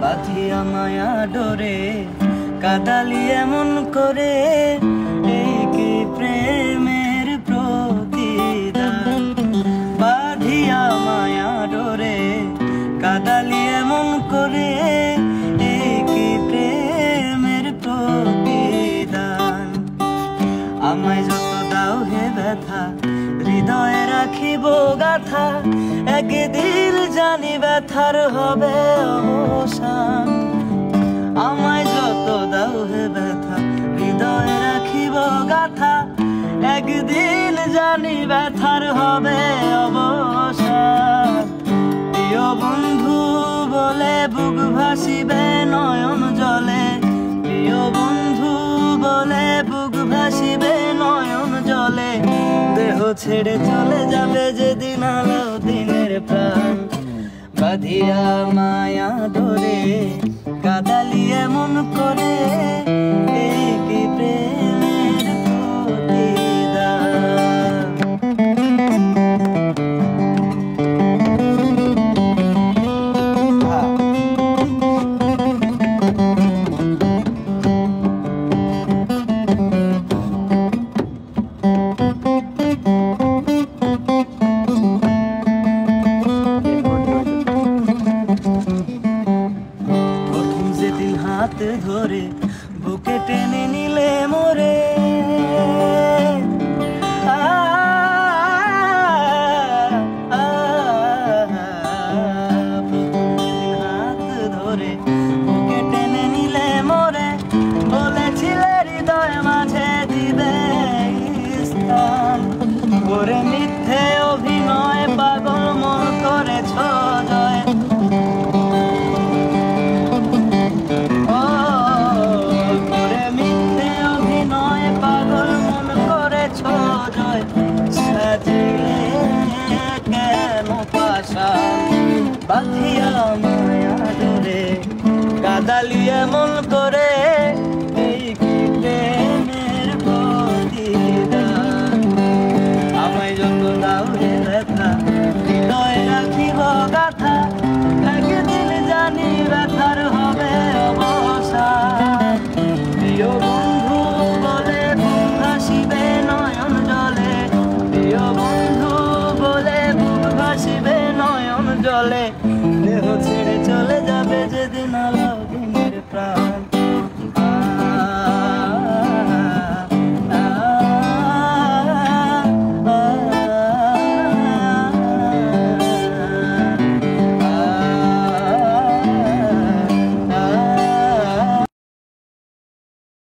বাঁধিয়া মায়া ডোরে কাদালি এমন করে, এই কি প্রেমের প্রতিদান। বাঁধিয়া মায়া ডোরে কাদালি এমন করে, এই কি প্রেমের প্রতিদান। আমায় যত দাও হে ব্যথা, হৃদয়ে রাখিব গাথা, একদিন জানি ব্যথার হবে অবসান। আমায় যত দাও হে ব্যথা, হৃদয়ে রাখিব গাথা, একদিন জানি ব্যথার হবে অবসান। প্রিয় বন্ধু বলে বুক ভাসিবে নয়ন জলে, প্রিয় বন্ধু বলে বুক ভাসিবে নয়ন জলে। দেহ ছেড়ে চলে যাবে যেদিন আলো দিনের প্রাণ। বাঁধিয়া মায়া ডোরে কাদালি এমন করে, এই কি প্রেমের প্রতিদান। হাত ধরে বুকে টেনে নিলে মোরে, হাত ধরে বুকে টেনে নিলে মোরে, বলেছিলে হৃদয় মাঝে দিবে স্থান। করে মিথ্যে অভিনয় পাগল মন করেছ জয়, বাঁধিয়া মায়া ডোরে কাদালি এমন